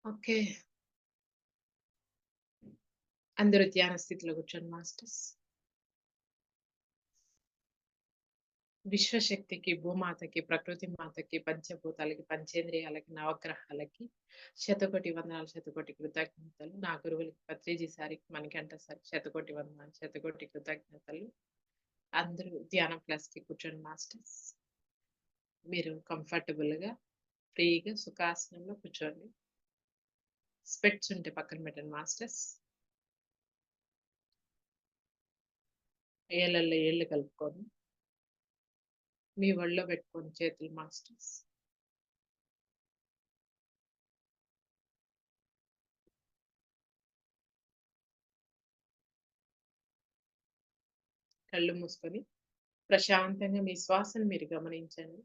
Okay. అందరూ ధ్యాన స్థితిలో కూర్చోండి మాస్టర్స్. విశ్వశక్తికి, భూమాతకి, ప్రకృతి మాతకి, పంచభూతాలకి, పంచేంద్రియాలకి, నవగ్రహాలకి శతకోటి వందనాలు, శతకోటి కృతజ్ఞతలు. నా గురువులకి పత్రిజీ సారికి, మణికంఠ సార్‌కి శతకోటి వందనాలు, శతకోటి కృతజ్ఞతలు. అందరూ ధ్యానం క్లాస్‌కి కూర్చోండి మాస్టర్స్. మీరు కంఫర్టబుల్‌గా, ఫ్రీగా సుఖాసనంలో కూర్చోండి. స్పెక్ట్స్ ఉంటే పక్కన పెట్టండి మాస్టర్స్. ఏళ్ళల్లో ఏళ్ళు కలుపుకొని, మీ ఒళ్ళో పెట్టుకోండి చేతులు మాస్టర్స్. కళ్ళు మూసుకొని ప్రశాంతంగా మీ శ్వాసను మీరు గమనించండి.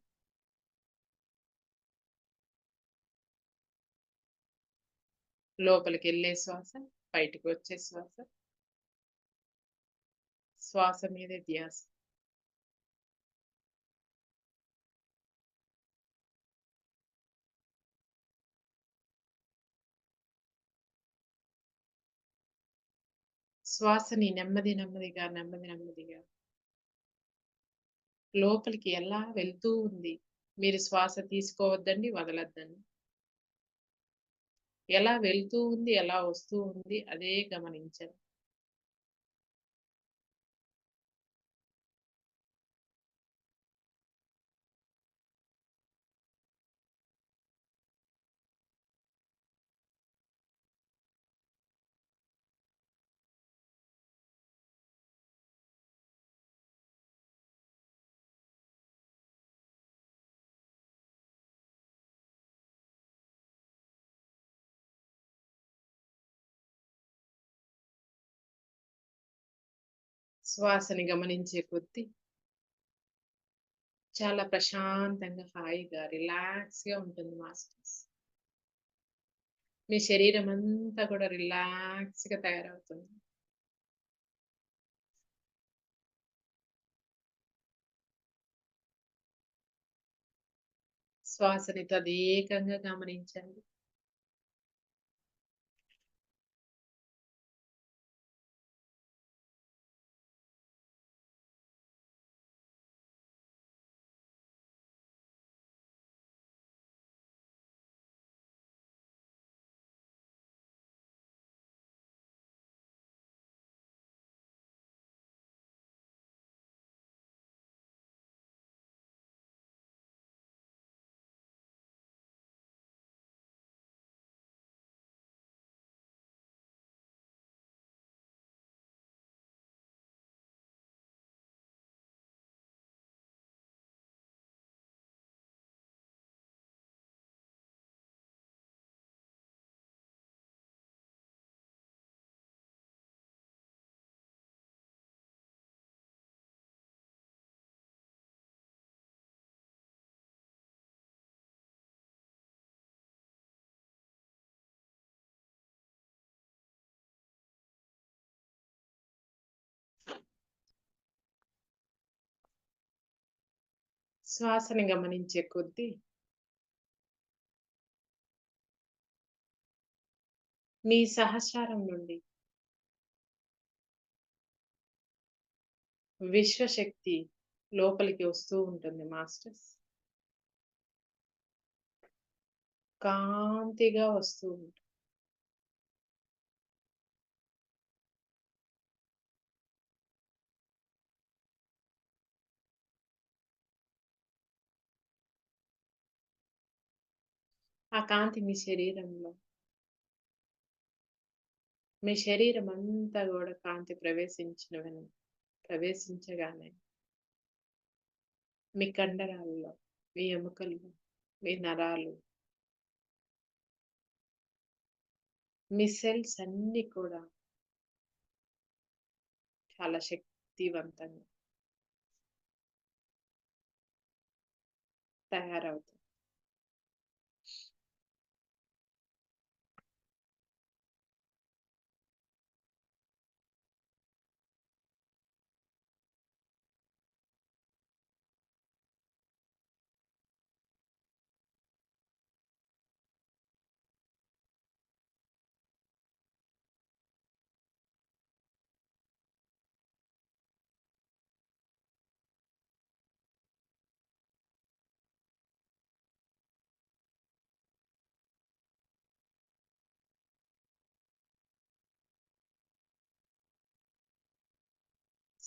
లోపలికెళ్ళే శ్వాస, బయటికి వచ్చే శ్వాస, శ్వాస మీదే ధ్యాస. శ్వాసని నెమ్మది నెమ్మదిగా, నెమ్మది నెమ్మదిగా లోపలికి ఎలా వెళ్తూ ఉంది. మీరు శ్వాస తీసుకోవద్దండి, వదలొద్దండి. ఎలా వెళ్తూ ఉంది, ఎలా వస్తూ ఉంది అదే గమనించండి. శ్వాసని గమనించే కొద్దీ చాలా ప్రశాంతంగా, హాయిగా, రిలాక్స్‌గా ఉంటుంది మాస్టర్స్. మీ శరీరమంతా కూడా రిలాక్స్‌గా తయారవుతుంది. శ్వాసని తదేకంగా గమనించండి. శ్వాసని గమనించే కొద్దీ మీ సహస్రారం నుండి విశ్వశక్తి లోపలికి వస్తూ ఉంటుంది మాస్టర్స్. కాంతిగా వస్తూ ఉంటుంది. ఆ కాంతి మీ శరీరమంతా గూడా కాంతి ప్రవేశించగానే మీ కండరాల్లో, మీ ఎముకల్లో, మీ నరాలు, మీ సెల్స్ అన్నీ కూడా చాలా శక్తివంతంగా తయారవుతాయి.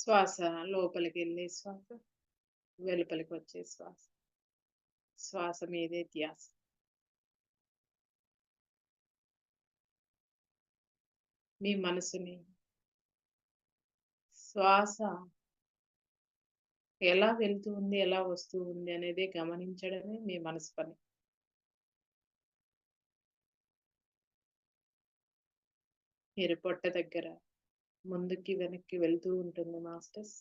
శ్వాస లోపలికెళ్ళే శ్వాస, వెలుపలికొచ్చే శ్వాస. శ్వాస మీదే ధ్యాస. మీ మనసుని శ్వాస ఎలా వెళ్తూ ఉంది, ఎలా వస్తూ ఉంది అనేది గమనించడమే మీ మనసు పని. మీరు పొట్ట దగ్గర ముందుకి, వెనక్కి వెళ్తూ ఉంటుంది మాస్టర్స్.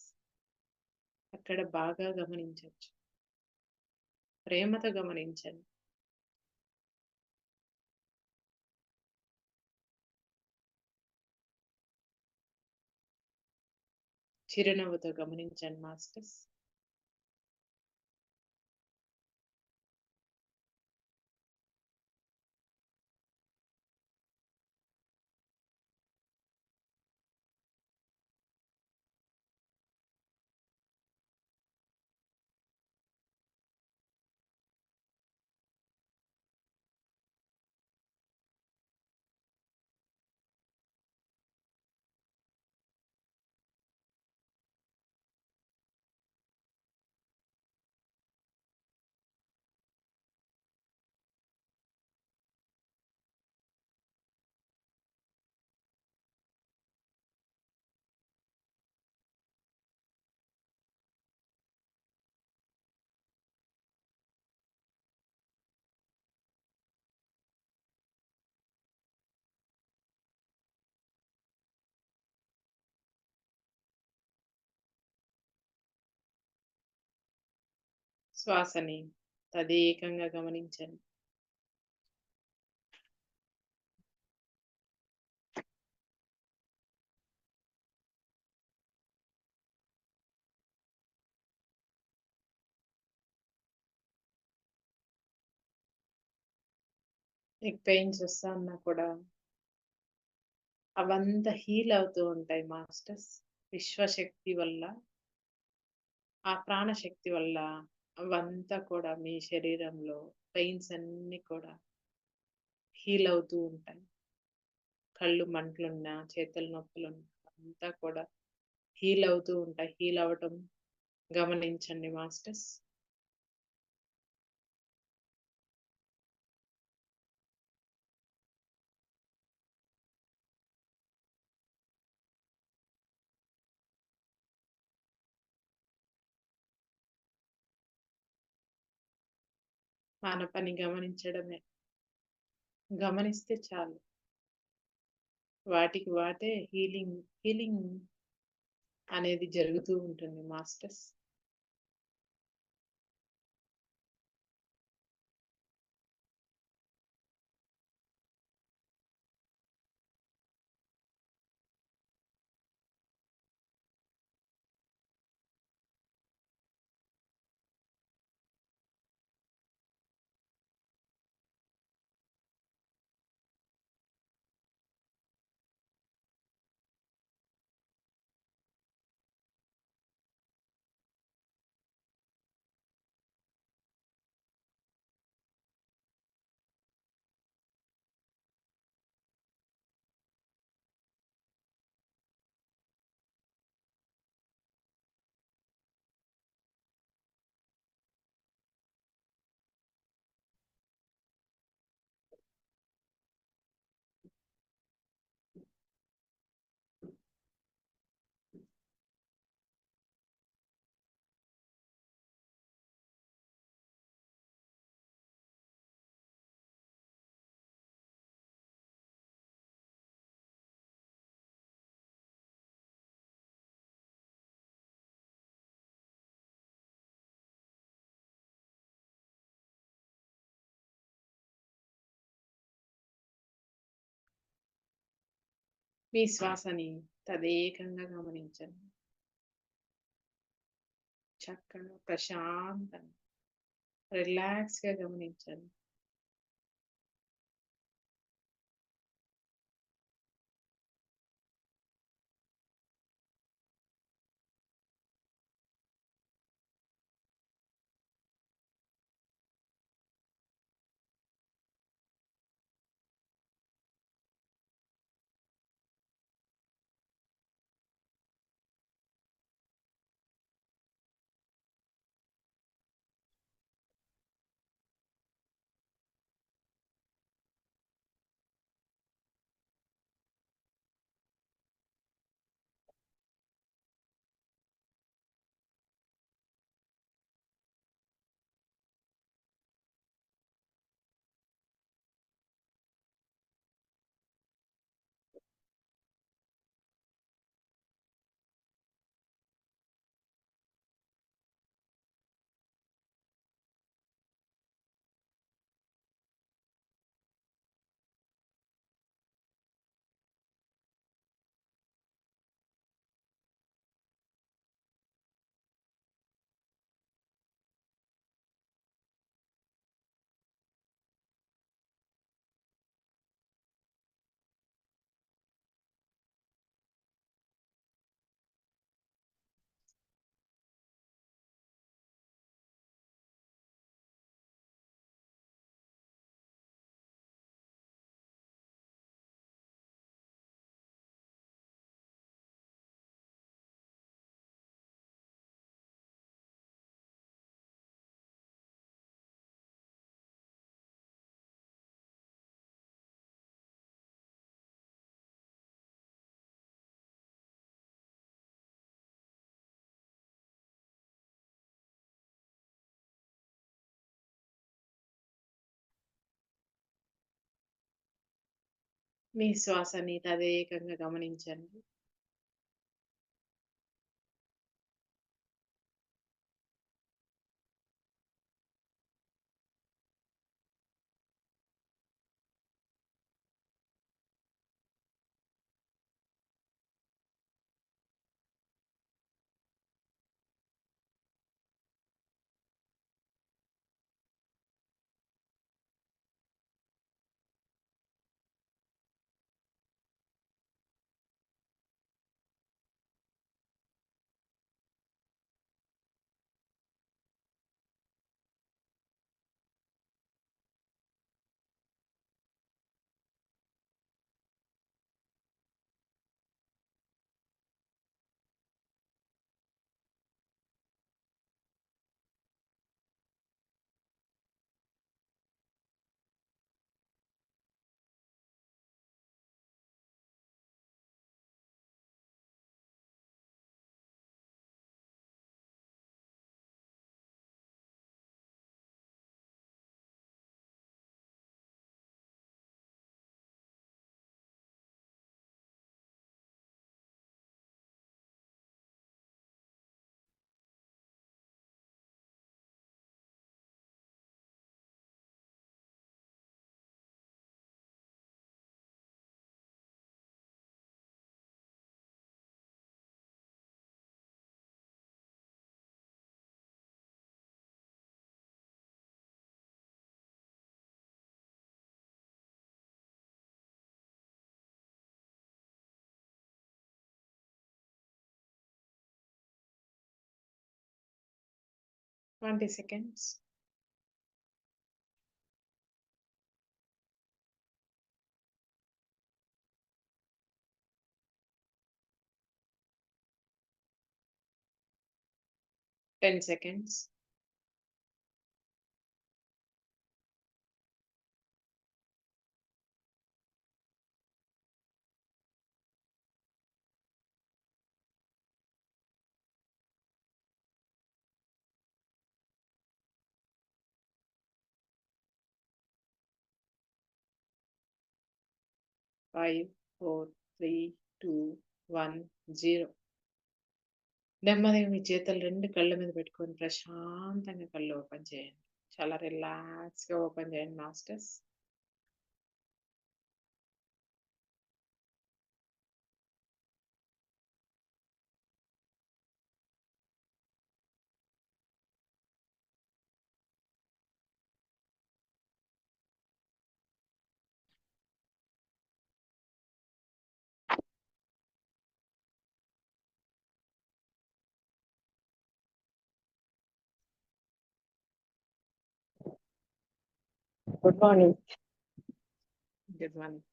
అక్కడ బాగా గమనించొచ్చు. ప్రేమతో గమనించండి. చిరునవ్వుతో గమనించండి మాస్టర్స్. శ్వాసని తదేకంగా గమనించండి. మీకు పెయిన్స్ వస్తా ఉన్నా కూడా అవంతా హీల్ అవుతూ ఉంటాయి మాస్టర్స్. విశ్వశక్తి వల్ల, ఆ ప్రాణశక్తి వల్ల అవంతా కూడా మీ శరీరంలో పెయిన్స్ అన్నీ కూడా హీల్ అవుతూ ఉంటాయి. కళ్ళు మంటలున్నా, చేతులు నొప్పులున్నా అంతా కూడా హీల్ అవుతూ ఉంటాయి. హీల్ అవ్వటం గమనించండి మాస్టర్స్. మన పని గమనించడమే. గమనిస్తే చాలు. వాటికి వాటే హీలింగ్ అనేది జరుగుతూ ఉంటుంది మాస్టర్స్. మీ శ్వాసని తదేకంగా గమనించండి. చక్కగా ప్రశాంతంగా రిలాక్స్‌గా గమనించండి. మీ శ్వాసని తదేకంగా గమనించండి. ఒక 20 సెకండ్స్. 10 సెకండ్స్. 5, 4, 3, 2, 1, 0. నెమ్మదిగా మీ చేతులు 2 కళ్ళ మీద పెట్టుకొని ప్రశాంతంగా కళ్ళు ఓపెన్ చేయండి. చాలా రిలాక్స్‌గా ఓపెన్ చేయండి masters. Good morning. Good morning.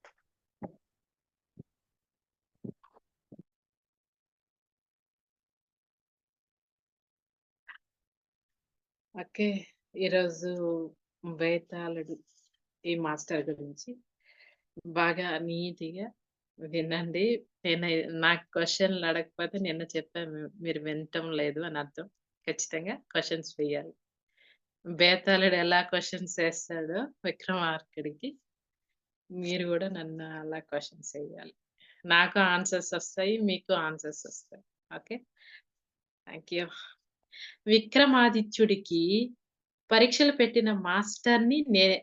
Okay. ఈరోజు బేతాళుడు ఈ మాస్టర్ గురించి బాగా నీట్‌గా వినండి. నేను నాకు క్వెషన్‌లు అడగకపోతే నిన్న చెప్పాను మీరు వినటం లేదు అని అర్థం. ఖచ్చితంగా క్వెషన్స్ వేయాలి. బేతాళుడు ఎలా క్వెషన్స్ ఏస్తాడో విక్రమార్కుడికి మీరు గూడా నన్ను అలా క్వెషన్స్ ఎయ్యాలి. నాకు ఆన్సర్స్ ఒస్తాయి. మీకు ఆన్సర్స్ ఒస్తాయి. ఓకే. Thank you. విక్రమాదిత్యుడికి పరీక్షలు పెట్టిన మాస్టర్‌ని నేనే.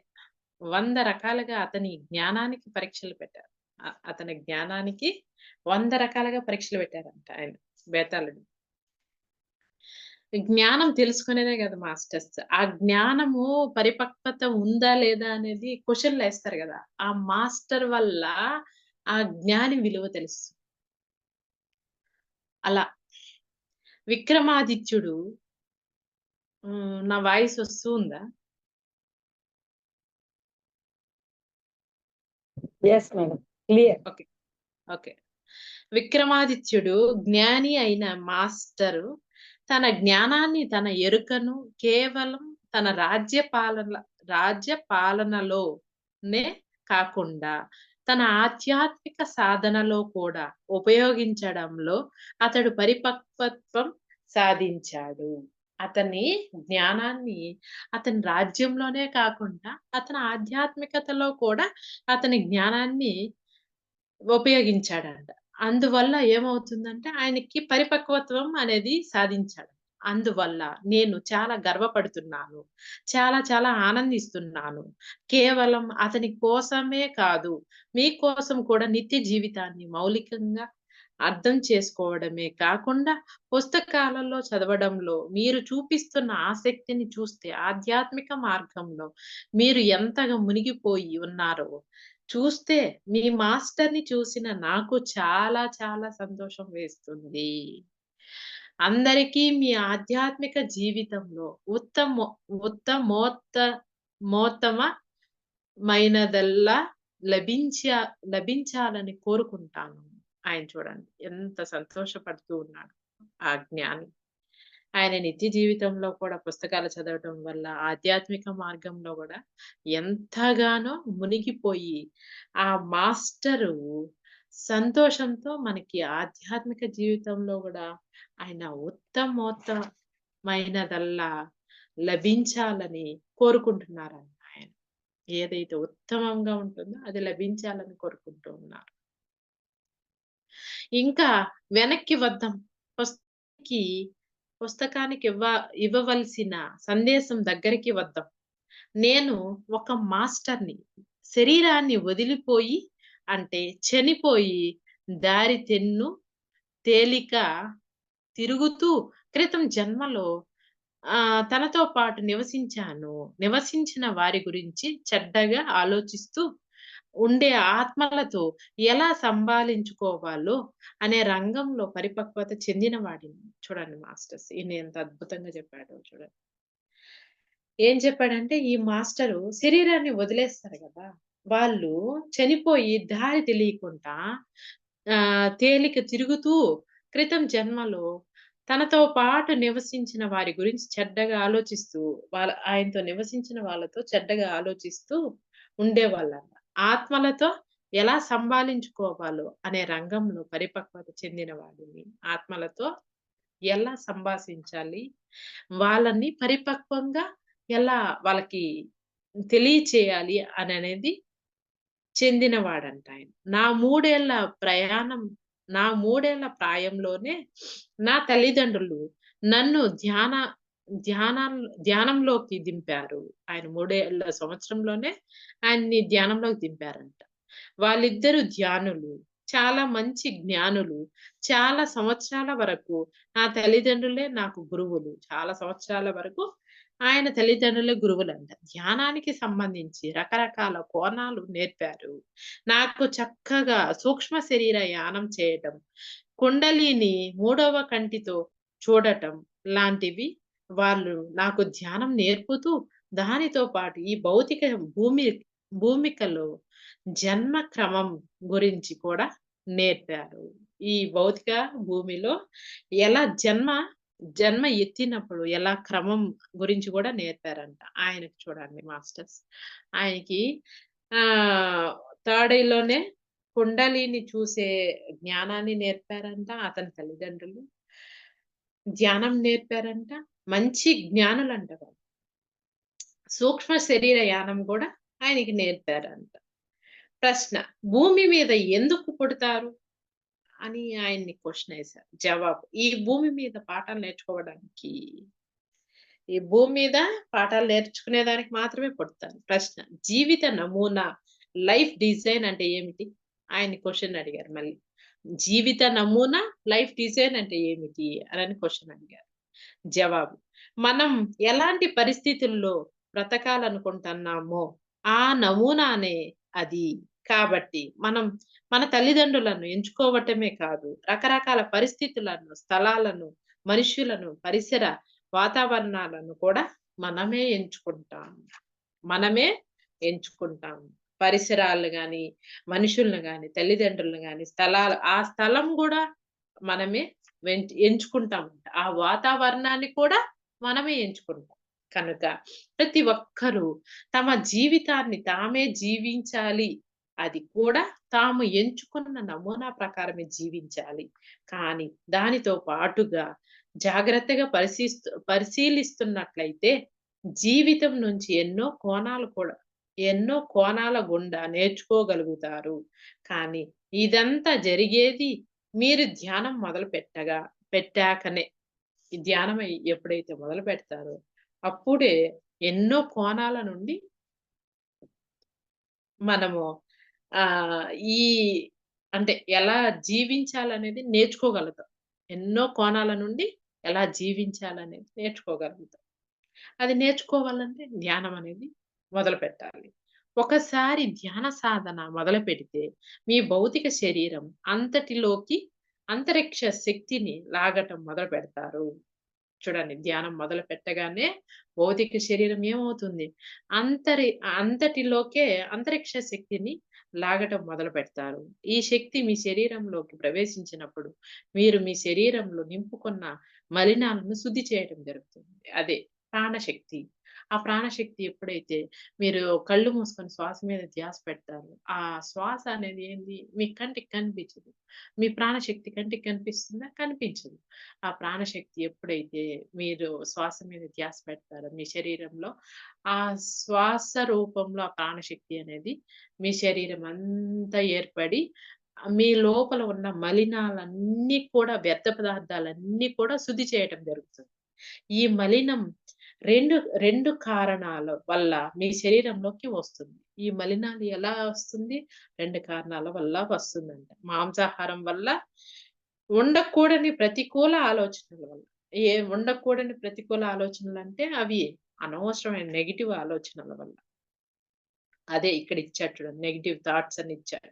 100 రకాలుగా అతని జ్ఞానానికి పరీక్షలు పెట్టారు. అతని జ్ఞానానికి 100 రకాలుగా పరీక్షలు పెట్టారంట ఆయన బేతాళుడు. జ్ఞానం తెలుసుకునేదే గదా మాస్టర్స్. ఆ జ్ఞానము పరిపక్వత ఉందా? లేదా? అనేది క్వెషన్‌లేస్తారు గదా! ఆ మాస్టర్ వల్ల ఆ జ్ఞాని విలువ తెలుస్తుంది. అలా విక్రమాదిత్యుడు నా వాయిస్ వస్తూ ఉందా? Yes madam. Clear. Okay. Okay. విక్రమాదిత్యుడు జ్ఞాని అయిన మాస్టరు తన జ్ఞానాన్ని, తన ఎరుకను కేవలం తన రాజ్య పాలనలోనే కాకుండా తన ఆధ్యాత్మిక సాధనలో కూడా ఉపయోగించడంలో అతడు పరిపక్వత్వం సాధించాడు. అతని జ్ఞానాన్ని అతని రాజ్యంలోనే కాకుండా అతని ఆధ్యాత్మికతలో కూడా అతని జ్ఞానాన్ని ఉపయోగించాడంట. అందువల్ల ఏమవుతుందంటే ఆయనకి పరిపక్వత్వం అనేది సాధించాడు. అందువల్ల నేను చాలా గర్వపడుతున్నాను. చాలా చాలా ఆనందిస్తున్నాను. కేవలం అతని కోసమే కాదు, మీకోసం కూడా నిత్య జీవితాన్ని మౌలికంగా అర్థం చేసుకోవడమే కాకుండా, పుస్తకాలలో చదవడంలో మీరు చూపిస్తున్న ఆసక్తిని చూస్తే ఆధ్యాత్మిక మార్గంలో మీరు ఎంతగా మునిగిపోయి ఉన్నారో చూస్తే మీ మాస్టర్‌ని చూసిన నాకు చాలా చాలా సంతోషం వేస్తుంది. అందరికీ మీ ఆధ్యాత్మిక జీవితంలో ఉత్తమోత్త మోత్తమైనదల్లా లభించాలని కోరుకుంటాను. ఆయన చూడండి ఎంత సంతోషపడుతూ ఉన్నాడు ఆ జ్ఞాని. ఆయన నిత్య జీవితంలో కూడా పుస్తకాలు చదవటం వల్ల ఆధ్యాత్మిక మార్గంలో గూడా ఎంతగానో మునిగిపోయి, ఆ మాస్టరు సంతోషంతో మనకి ఆధ్యాత్మిక జీవితంలో గూడా ఆయన ఉత్తమోత్తమైనదల్లా లభించాలని కోరుకుంటున్నారంట ఆయన. ఏదైతే ఉత్తమంగా ఉంటుందో అది లభించాలని కోరుకుంటూ ఉన్నారు. ఇంకా వెనక్కి వద్దాం. పుస్తకానికి పుస్తకానికి ఇవ్వవలసిన సందేశం దగ్గరికి వద్దాం. నేను ఒక మాస్టర్‌ని. శరీరాన్ని వదిలిపోయి అంటే చనిపోయి దారి తేలిక తిరుగుతూ క్రితం జన్మలో తనతో పాటు నివసించిన వారి గురించి చెడ్డగా ఆలోచిస్తూ ఉండే ఆత్మలతో ఎలా సంభాళించుకోవాలో అనే రంగంలో పరిపక్వత చెందిన వాడిని. చూడండి మాస్టర్స్ ఈయన ఎంత అద్భుతంగా చెప్పాడో చూడండి. ఏం చెప్పాడంటే ఈ మాస్టరు శరీరాన్ని వదిలేస్తారు గదా! వాళ్ళు చనిపోయి దారి తెలియకుండా తేలిక తిరుగుతూ క్రితం జన్మలో తనతో పాటు నివసించిన వారి గురించి చెడ్డగా ఆలోచిస్తూ ఆయనతో నివసించిన వాళ్ళతో చెడ్డగా ఆలోచిస్తూ ఉండేవాళ్ళంట. ఆత్మలతో ఎలా సంభాళించుకోవాలో అనే రంగంలో పరిపక్వత చెందిన వాడిని. ఆత్మలతో ఎలా సంభాషించాలి? వాళ్ళని పరిపక్వంగా ఎలా వాళ్ళకి తెలియచేయాలి అననేది చెందినవాడంట ఆయన. నా 3 ఏళ్ల ప్రాయంలోనే నా తల్లిదండ్రులు నన్ను ధ్యానంలోకి దింపారు. ఆయన 3 ఏళ్ల సంవత్సరంలోనే ఆయన్ని ధ్యానంలోకి దింపారంట. వాళ్ళిద్దరూ ధ్యానులు. చాలా మంచి జ్ఞానులు. చాలా సంవత్సరాల వరకు నా తల్లిదండ్రులే నాకు గురువులు. చాలా సంవత్సరాల వరకు ఆయన తల్లిదండ్రులే గురువులంట. ధ్యానానికి సంబంధించి రకరకాల కోణాలు నేర్పారు. నాకు చక్కగా సూక్ష్మ శరీర యానం చేయటం, కుండలిని మూడవ కంటితో చూడటం లాంటివి వాళ్ళు నాకు ధ్యానం నేర్పుతూ, దానితో పాటు ఈ భౌతిక భూమికలో జన్మ క్రమం గురించి కూడా నేర్పారు. ఈ భౌతిక భూమిలో ఎలా జన్మ ఎత్తినప్పుడు ఎలా క్రమం గురించి కూడా నేర్పారంట. ఆయనకి చూడండి మాస్టర్స్. ఆయనకి థర్డ్ ఐలోనే కుండలిని చూసే జ్ఞానాన్ని నేర్పారంట అతని తల్లిదండ్రులు. ధ్యానం నేర్పారంట. మంచి జ్ఞానులంట వాళ్ళు. సూక్ష్మ శరీర యానం గూడా ఆయనకి నేర్పారంట. ప్రశ్న: భూమి మీద ఎందుకు పుడతారు? అని ఆయన్ని క్వెషన్ ఏశారు. జవాబు: ఈ భూమి మీద పాఠాలు నేర్చుకోవడానికి. ఈ భూమి మీద పాఠాలు నేర్చుకునేదానికి మాత్రమే పుడతారు. ప్రశ్న: జీవిత నమూనా లైఫ్ డిజైన్ అంటే ఏమిటి? ఆయన క్వెషన్ అడిగారు మళ్ళీ. జీవిత నమూనా లైఫ్ డిజైన్ అంటే ఏమిటి? అని క్వెషన్ అడిగారు. జవాబు: మనం ఎలాంటి పరిస్థితుల్లో బ్రతకాలనుకుంటున్నామో ఆ నమూనానే అది. కాబట్టి మనం మన తల్లిదండ్రులను ఎంచుకోవటమే కాదు, రకరకాల పరిస్థితులను, స్థలాలను, మనుషులను, పరిసర వాతావరణాలను కూడా మనమే ఎంచుకుంటాం. మనమే ఎంచుకుంటాం. పరిసరాలు గాని, మనుషుల్ని గాని, తల్లిదండ్రులను గాని, ఆ స్థలం గూడా మనమే ఎంచుకుంటాం. ఆ వాతావరణాన్ని కూడా మనమే ఎంచుకుంటాం. కనుక ప్రతి ఒక్కరూ తమ జీవితాన్ని తామే జీవించాలి. అది కూడా తాము ఎంచుకున్న నమూనా ప్రకారమే జీవించాలి. కానీ దానితో పాటుగా జాగ్రత్తగా పరిశీలిస్తున్నట్లయితే జీవితం నుంచి ఎన్నో కోణాల గుండా నేర్చుకోగలుగుతారు. కానీ ఇదంతా జరిగేది మీరు ధ్యానం పెట్టాకనే. ఈ ధ్యానం ఎప్పుడైతే మొదలుపెడతారో అప్పుడే ఎన్నో కోణాల నుండి మనము ఆహ్, ఈ అంటే ఎలా జీవించాలనేది నేర్చుకోగలుగుతాం. ఎన్నో కోణాల నుండి ఎలా జీవించాలనేది నేర్చుకోగలుగుతాం. అది నేర్చుకోవాలంటే ధ్యానం అనేది మొదలుపెట్టాలి. ఒకసారి ధ్యాన సాధన మొదలుపెడితే మీ భౌతిక శరీరం అంతటిలోకి అంతరిక్ష శక్తిని లాగటం మొదలుపెడతారు. చూడండి, ధ్యానం మొదలుపెట్టగానే భౌతిక శరీరం ఏమవుతుంది? అంతరి అంతటిలోకే అంతరిక్ష శక్తిని లాగటం మొదలుపెడతారు. ఈ శక్తి మీ శరీరంలోకి ప్రవేశించినప్పుడు మీరు మీ శరీరంలో నింపుకున్న మలినాలను శుద్ధి చేయడం జరుగుతుంది. అదే ప్రాణశక్తి. ఆ ప్రాణశక్తి ఎప్పుడైతే మీరు కళ్ళు మూసుకొని శ్వాస మీద ధ్యాస పెడతారో, ఆ శ్వాస అనేది ఏంది? మీ కంటికి కనిపించదు. మీ ప్రాణశక్తి కంటికి కనిపిస్తుందా? కనిపించదు. ఆ ప్రాణశక్తి ఎప్పుడైతే మీరు శ్వాస మీద ధ్యాస పెడతారో మీ శరీరంలో, ఆ శ్వాస రూపంలో ఆ ప్రాణశక్తి అనేది మీ శరీరం అంతా ఏర్పడి, మీ లోపల ఉన్న మలినాలన్నీ కూడా వ్యర్థ పదార్థాలన్నీ కూడా శుద్ధి చేయటం జరుగుతుంది. ఈ మలినం 2 కారణాల వల్ల మీ శరీరంలోకి వస్తుంది. ఈ మలినాలు ఎలా వస్తుంది? 2 కారణాల వల్ల వస్తుందంట. మాంసాహారం వల్ల, ఉండకూడని ప్రతికూల ఆలోచనల వల్ల. ఉండకూడని ప్రతికూల ఆలోచనలంటే అవి అనవసరమైన నెగెటివ్ ఆలోచనల వల్ల. అదే ఇక్కడ ఇచ్చాడు చూడండి. నెగెటివ్ థాట్స్ అని ఇచ్చాడు.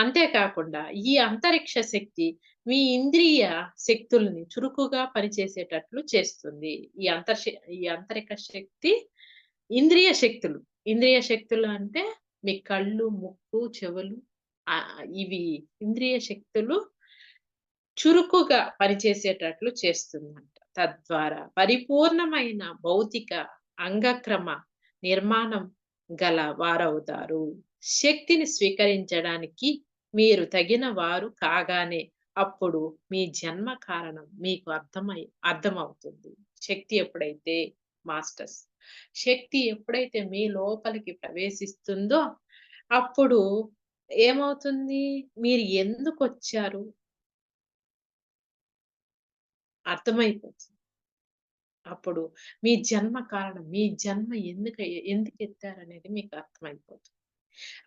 అంతే కాకుండా ఈ అంతరిక్ష శక్తి మీ ఇంద్రియ శక్తుల్ని చురుకుగా పనిచేసేటట్లు చేస్తుంది. ఈ అంతరిక్ష శక్తి ఇంద్రియ శక్తులు. ఇంద్రియ శక్తులు అంటే మీ కళ్ళు, ముక్కు, చెవులు, ఇవి ఇంద్రియ శక్తులు చురుకుగా పనిచేసేటట్లు చేస్తుందంట. తద్వారా పరిపూర్ణమైన భౌతిక అంగక్రమ నిర్మాణం గల వారవుతారు. శక్తిని స్వీకరించడానికి మీరు తగిన వారు కాగానే అప్పుడు మీ జన్మ కారణం మీకు అర్థమవుతుంది. శక్తి ఎప్పుడైతే మాస్టర్స్ శక్తి ఎప్పుడైతే మీ లోపలికి ప్రవేశిస్తుందో అప్పుడు ఏమవుతుంది? మీరు ఎందుకొచ్చారు అర్థమైపోతుంది. అప్పుడు మీ జన్మ కారణం, మీ జన్మ ఎందుకెత్తారనేది మీకు అర్థమైపోతుంది.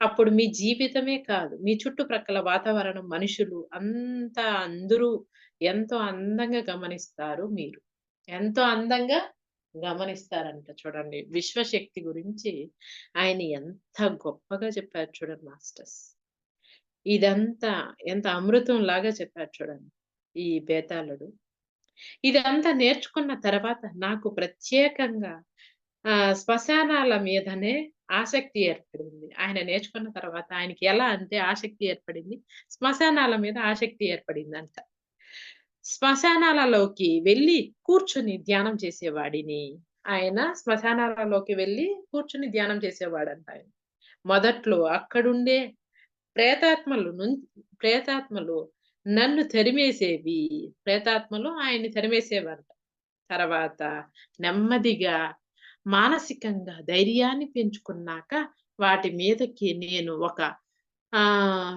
అప్పుడు మీ జీవితమే కాదు, మీ చుట్టుప్రక్కల వాతావరణం, మనుషులు అంతా అందరూ ఎంతో అందంగా గమనిస్తారు మీరు. ఎంతో అందంగా గమనిస్తారంట చూడండి. విశ్వశక్తి గురించి ఆయన ఎంత గొప్పగా చెప్పారు చూడండి మాస్టర్స్. ఇదంతా ఎంత అమృతంలాగా చెప్పారు చూడండి ఈ బేతాళుడు. ఇదంతా నేర్చుకున్న తర్వాత నాకు ప్రత్యేకంగా శ్మశానాల మీదనే ఆసక్తి ఏర్పడింది. ఆయన నేర్చుకున్న తర్వాత ఆయనకి ఎలా అంటే ఆసక్తి ఏర్పడింది. శ్మశానాల మీద ఆసక్తి ఏర్పడిందంట. శ్మశానాలలోకి వెళ్లి కూర్చొని ధ్యానం చేసేవాడిని. ఆయన శ్మశానాలలోకి వెళ్లి కూర్చొని ధ్యానం చేసేవాడంట ఆయన. మొదట్లో అక్కడుండే ప్రేతాత్మలు నుం ప్రేతాత్మలు నన్ను తరిమేసేవి. ప్రేతాత్మలు ఆయన్ని తరిమేసేవంట. తర్వాత నెమ్మదిగా మానసికంగా ధైర్యాన్ని పెంచుకున్నాక వాటి మీదకి నేను ఒక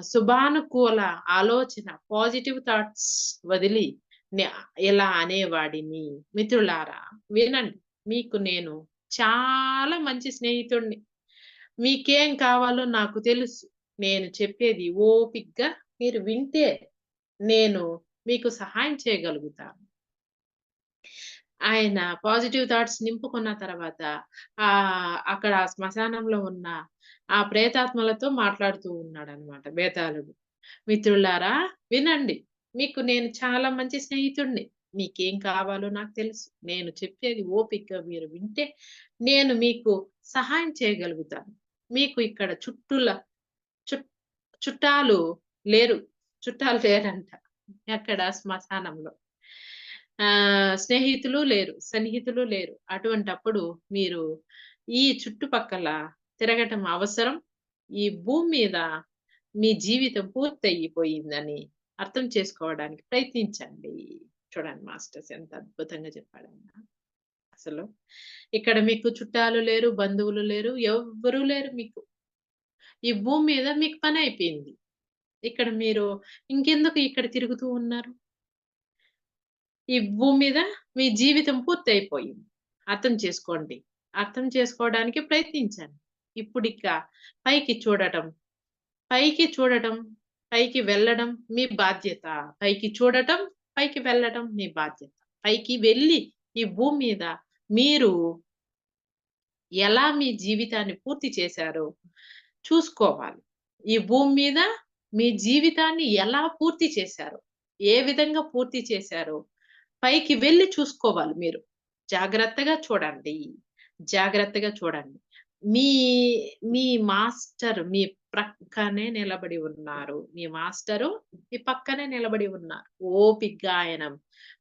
శుభానుకూల ఆలోచన, పాజిటివ్ థాట్స్ వదిలి నే ఇలా అనేవాడిని. మిత్రులారా వినండి. మీకు నేను చాలా మంచి స్నేహితుడిని. మీకేం కావాలో నాకు తెలుసు. నేను చెప్పేది ఓపికగా మీరు వింటే నేను మీకు సహాయం చేయగలుగుతాను. ఆయన పాజిటివ్ థాట్స్ నింపుకున్న తర్వాత అక్కడ శ్మశానంలో ఉన్న ఆ ప్రేతాత్మలతో మాట్లాడుతూ ఉన్నాడనమాట బేతాళుడు. మిత్రులారా వినండి. మీకు నేను చాలా మంచి స్నేహితుడిని. మీకేం కావాలో నాకు తెలుసు. నేను చెప్పేది ఓపికగా మీరు వింటే నేను మీకు సహాయం చేయగలుగుతాను. మీకు ఇక్కడ చుట్ చుట్టాలు లేరు. చుట్టాలు లేరంట. ఎక్కడ? శ్మశానంలో. స్నేహితులు లేరు, సన్నిహితులు లేరు. అటువంటప్పుడు మీరు ఈ చుట్టుపక్కల తిరగటం అవసరం. ఈ భూమి మీద మీ జీవితం పూర్తయిపోయిందని అర్థం చేసుకోవడానికి ప్రయత్నించండి. చూడండి మాస్టర్స్ ఎంత అద్భుతంగా చెప్పాడాయన. అసలు ఇక్కడ మీకు చుట్టాలు లేరు, బంధువులు లేరు, ఎవ్వరూ లేరు మీకు. ఈ భూమి మీద మీకు పనయిపోయింది. ఇక్కడ మీరు ఇంకెందుకు ఇక్కడ తిరుగుతూ ఉన్నారు? ఈ భూమి మీద మీ జీవితం పూర్తయిపోయింది. అర్థం చేసుకోండి. అర్థం చేసుకోవడానికి ప్రయత్నించండి. ఇప్పుడిక పైకి చూడటం, పైకి చూడటం, పైకి వెళ్ళడం మీ బాధ్యత. పైకి చూడటం, పైకి వెళ్ళడం మీ బాధ్యత. పైకి వెళ్ళి ఈ భూమి మీద మీరు ఎలా మీ జీవితాన్ని పూర్తి చేశారో చూసుకోవాలి. ఈ భూమి మీద మీ జీవితాన్ని ఎలా పూర్తి చేశారో, ఏ విధంగా పూర్తి చేశారో పైకి వెళ్లి చూసుకోవాలి మీరు. జాగ్రత్తగా చూడండి. జాగ్రత్తగా చూడండి. మీ మీ మాస్టర్ మీ ప్రక్కనే నిలబడి ఉన్నారు. మీ మాస్టరు మీ పక్కనే నిలబడి ఉన్నారు. ఓపికగా ఆయన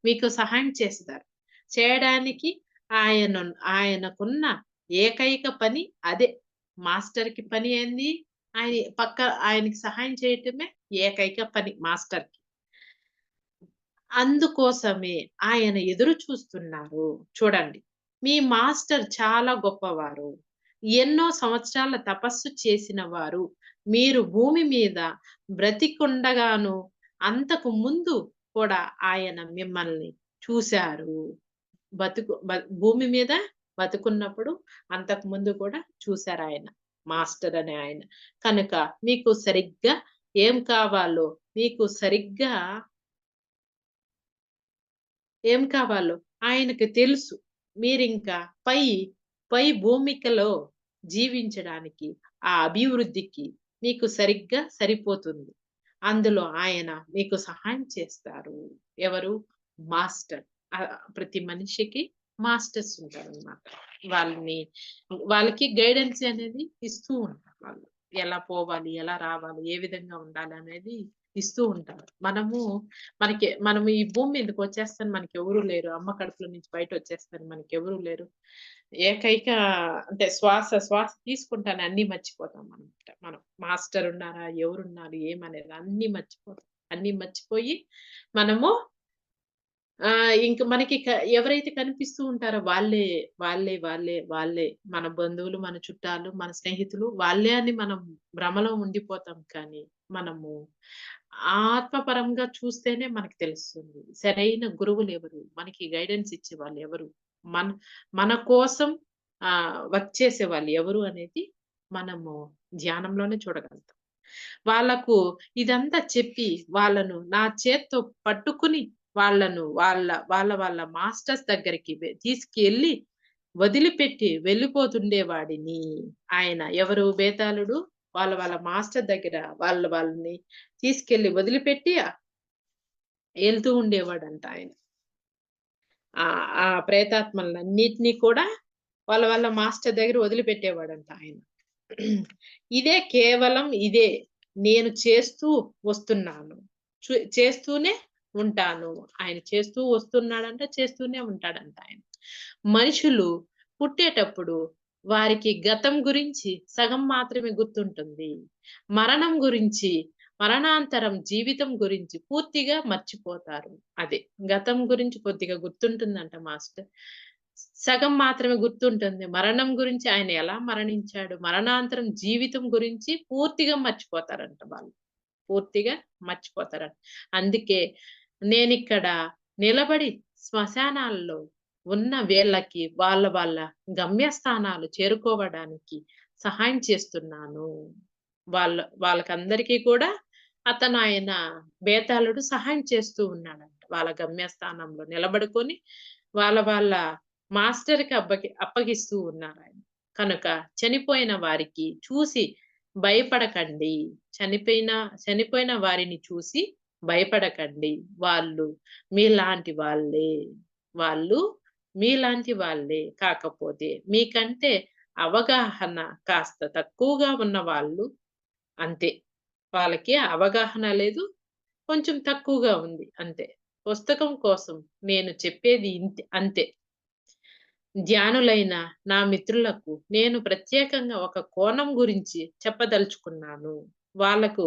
మీకు సహాయం చేస్తారు. చేయడానికి ఆయన ఆయనకున్న ఏకైక పని అదే. మాస్టర్‌కి పని ఏంది? ఆయనకి సహాయం చేయటమే ఏకైక పని మాస్టర్‌కి. అందుకోసమే ఆయన ఎదురు చూస్తున్నారు. చూడండి. మీ మాస్టర్ చాలా గొప్పవారు. ఎన్నో సంవత్సరాల తపస్సు చేసిన వారు. మీరు భూమి మీద బ్రతికుండగాను అంతకు ముందు కూడా ఆయన మిమ్మల్ని చూశారు. భూమి మీద బతుకున్నప్పుడు అంతకు ముందు కూడా చూసారాయన. మాస్టర్ అనే ఆయన. కనుక మీకు సరిగ్గా ఏం కావాలో, మీకు సరిగ్గా ఏం కావాలో ఆయనకి తెలుసు. మీరింకా పై పై భూమికలో జీవించడానికి, ఆ అభివృద్ధికి మీకు సరిగ్గా సరిపోతుంది. అందులో ఆయన మీకు సహాయం చేస్తారు. ఎవరు? మాస్టర్. ప్రతి మనిషికి మాస్టర్స్ ఉంటారన్నమాట. వాళ్ళకి గైడెన్స్ అనేది ఇస్తూ ఉంటారు వాళ్ళు. ఎలా పోవాలి, ఎలా రావాలి, ఏ విధంగా ఉండాలి అనేది ఇస్తూ ఉంటారు. మనము ఈ భూమి మీదకి వచ్చేస్తాను మనకెవరు లేరు. అమ్మ కడుపులో నుంచి బయటొచ్చేస్తాను మనకెవరు లేరు. ఏకైక అంటే శ్వాస తీసుకుంటానే అన్నీ మర్చిపోతాం అనమాట. మనం మాస్టర్ ఉన్నారా? ఎవరున్నారు? ఏమనేది అన్నీ మర్చిపోతాం. అన్నీ మర్చిపోయి మనము ఇంక మనకి ఎవరైతే కనిపిస్తూ ఉంటారో వాళ్ళే మన బంధువులు, మన చుట్టాలు, మన స్నేహితులు వాళ్ళే అని మనం భ్రమలో ఉండిపోతాం. కానీ మనము ఆత్మపరంగా చూస్తేనే మనకు తెలుస్తుంది. సరైన గురువులెవరు? మనకి గైడెన్స్ ఇచ్చేవాళ్ళు ఎవరు? మన మన కోసం వర్క్ చేసేవాళ్ళు ఎవరు అనేది మనము ధ్యానంలోనే చూడగలుగుతాం. వాళ్ళకు ఇదంతా చెప్పి వాళ్ళను నా చేత్తో పట్టుకుని వాళ్ళ మాస్టర్స్ దగ్గరికి తీసుకెళ్ళి వదిలిపెట్టి వెళ్ళిపోతుండేవాడిని. ఆయన ఎవరు? బేతాళుడు వాళ్ళ మాస్టర్ దగ్గర వాళ్ళని తీసుకెళ్ళి వదిలిపెట్టి ఎళ్తూ ఉండేవాడంట ఆయన. ఆ ప్రేతాత్మలన్నిటిని కూడా వాళ్ళ మాస్టర్ దగ్గర వదిలిపెట్టేవాడంట ఆయన. ఇదే నేను చేస్తూ వస్తున్నాను. చేస్తూనే ఉంటాను. ఆయన చేస్తూ వస్తున్నాడంట, చేస్తూనే ఉంటాడంట ఆయన. మనుషులు పుట్టేటప్పుడు వారికి గతం గురించి సగం మాత్రమే గుర్తుంటుంది. మరణం గురించి, మరణాంతరం జీవితం గురించి పూర్తిగా మర్చిపోతారు. అదే గతం గురించి కొద్దిగా గుర్తుంటుందంట మాస్టర్. సగం మాత్రమే గుర్తుంటుంది. మరణం గురించి ఆయన ఎలా మరణించాడు, మరణాంతరం జీవితం గురించి పూర్తిగా మర్చిపోతారంట వాళ్ళు. పూర్తిగా మర్చిపోతారంట. అందుకే నేనిక్కడ నిలబడి శ్మశానాల్లో ఉన్న వీళ్ళకి వాళ్ళ గమ్యస్థానాలు చేరుకోవడానికి సహాయం చేస్తున్నాను. వాళ్ళకందరికీ కూడా ఆయన బేతాళుడు సహాయం చేస్తూ ఉన్నాడంట. వాళ్ళ గమ్యస్థానంలో నిలబడుకొని వాళ్ళ మాస్టర్‌కి అప్పగిస్తూ ఉన్నారాయన. కనుక చనిపోయిన వారికి చూసి భయపడకండి. చనిపోయిన వారిని చూసి భయపడకండి. వాళ్ళు మీలాంటి వాళ్ళే. వాళ్ళు మీలాంటి వాళ్ళే. కాకపోతే మీకంటే అవగాహన కాస్త తక్కువగా ఉన్న వాళ్ళు అంతే. వాళ్ళకి అవగాహన లేదు. కొంచెం తక్కువగా ఉంది అంతే. పుస్తకం కోసం నేను చెప్పేది అంతే. ధ్యానులైన నా మిత్రులకు నేను ప్రత్యేకంగా ఒక కోణం గురించి చెప్పదలుచుకున్నాను. వాళ్ళకు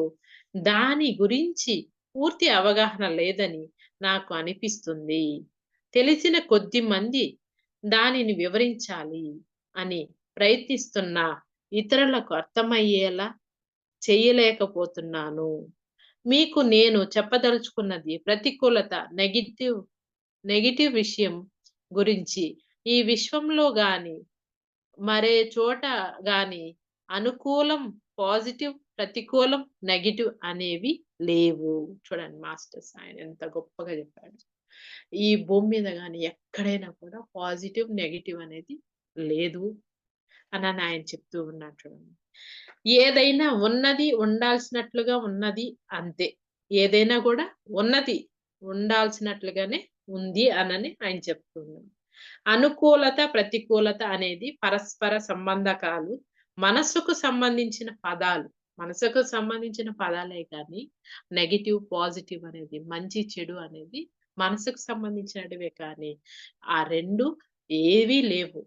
దాని గురించి పూర్తి అవగాహన లేదని నాకు అనిపిస్తుంది. తెలిసిన కొద్ది మంది దానిని వివరించాలి అని ప్రయత్నిస్తున్నా ఇతరులకు అర్థమయ్యేలా చేయలేకపోతున్నాను. మీకు నేను చెప్పదలుచుకున్నది ప్రతికూలత, నెగెటివ్ విషయం గురించి. ఈ విశ్వంలో గాని, మరే చోట గాని అనుకూలం, పాజిటివ్, ప్రతికూలం, నెగెటివ్ అనేవి లేవు. చూడండి మాస్టర్స్ ఆయన ఎంత గొప్పగా చెప్పాడు. ఈ భూమి మీద గాని ఎక్కడైనా కూడా పాజిటివ్, నెగెటివ్ అనేది లేదు అని ఆయన చెప్తూ ఉన్నాడు చూడండి. ఏదైనా ఉన్నది ఉండాల్సినట్లుగా ఉన్నది అంతే. ఏదైనా కూడా ఉన్నది ఉండాల్సినట్లుగానే ఉంది అనని ఆయన చెప్తున్నాడు. అనుకూలత, ప్రతికూలత అనేది పరస్పర సంబంధకాలు. మనసుకు సంబంధించిన పదాలు. మనసుకు సంబంధించిన పదాలే కానీ నెగెటివ్, పాజిటివ్ అనేది మంచి, చెడు అనేది మనసుకు సంబంధించినటివే కానీ ఆ 2 ఏవీ లేవు.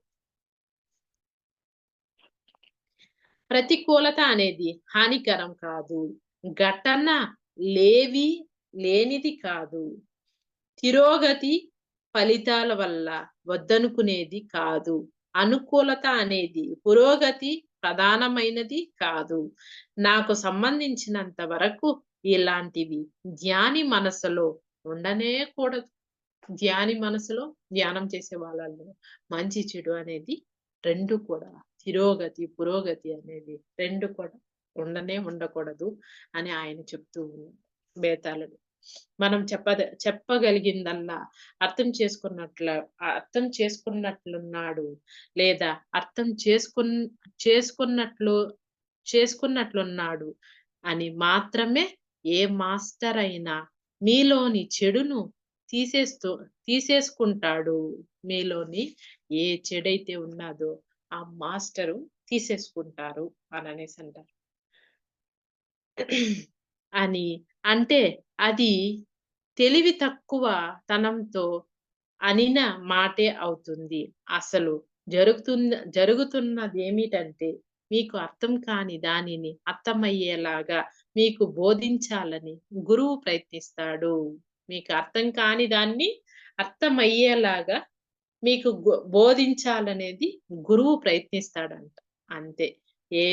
ప్రతికూలత అనేది హానికరం కాదు. ఘటన లేనిది కాదు. తిరోగతి ఫలితాల వల్ల వద్దనుకునేది కాదు. అనుకూలత అనేది పురోగతి ప్రధానమైనది కాదు. నాకు సంబంధించినంత వరకు ఇలాంటివి ధ్యాని మనసులో ఉండనే కూడదు. ధ్యాని మనసులో ధ్యానం చేసే వాళ్ళలో మంచి చెడు అనేది 2 కూడా తిరోగతి, పురోగతి అనేది 2 కూడా ఉండకూడదు అని ఆయన చెప్తూ ఉన్నారు బేతాళుడు. మనం చెప్పగలిగిందల్లా అర్థం చేసుకున్నట్లున్నాడు లేదా చేసుకున్నట్లున్నాడు అని మాత్రమే ఏ మాస్టర్ అయినా మీలోని చెడును తీసేసుకుంటాడు. మీలోని ఏ చెడైతే ఉన్నదో ఆ మాస్టరు తీసేసుకుంటారు అననేసి అంటారు. అని అంటే అది తెలివి తక్కువ తనంతో అనిన మాటే అవుతుంది. అసలు జరుగుతున్నదేమిటంటే మీకు అర్థం కాని దానిని అర్థమయ్యేలాగా మీకు బోధించాలని గురువు ప్రయత్నిస్తాడు. మీకు అర్థం కాని దాన్ని అర్థమయ్యేలాగా మీకు బోధించాలనేది గురువు ప్రయత్నిస్తాడంట. అంతే. ఏ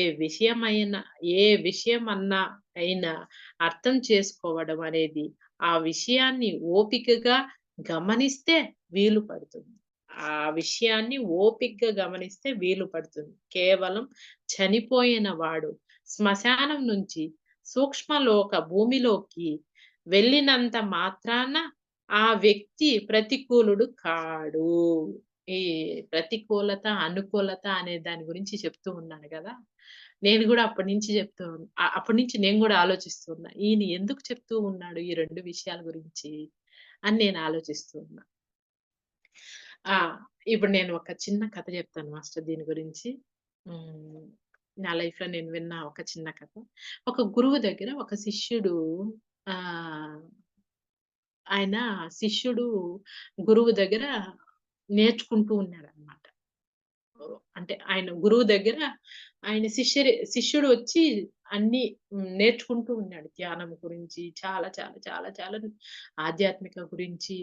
విషయమన్నా అయినా అర్థం చేసుకోవడం అనేది ఆ విషయాన్ని ఓపికగా గమనిస్తే వీలు పడుతుంది. ఆ విషయాన్ని ఓపికగా గమనిస్తే వీలు పడుతుంది. కేవలం చనిపోయిన వాడు శ్మశానం నుంచి సూక్ష్మలోక భూమిలోకి వెళ్ళినంత మాత్రాన ఆ వ్యక్తి ప్రతికూలుడు కాడు. ఈ ప్రతికూలత, అనుకూలత అనే దాని గురించి చెప్తూ ఉన్నాను గదా! నేను గూడా అప్పటి నుంచి నేను గూడా ఆలోచిస్తూ ఉన్నా. ఈయన ఎందుకు చెప్తూ ఉన్నాడు ఈ 2 విషయాల గురించి అని నేను ఆలోచిస్తూ ఉన్నా. ఆ! ఇప్పుడు నేను ఒక చిన్న కథ చెప్తాను మాస్టర్ దీని గురించి. హ్మ్. నా లైఫ్‌లో నేను విన్న ఒక చిన్న కథ. ఒక గురువు దగ్గర ఒక శిష్యుడు ఆహ్, ఆయన శిష్యుడు గురువు దగ్గర నేర్చుకుంటూ ఉన్నాడన్నమాట. అంటే ఆయన గురువు దగ్గర ఆయన శిష్యుడు వచ్చి అన్నీ నేర్చుకుంటూ ఉన్నాడు. ధ్యానం గురించి చాలా చాలా చాలా చాలా ఆధ్యాత్మిక గురించి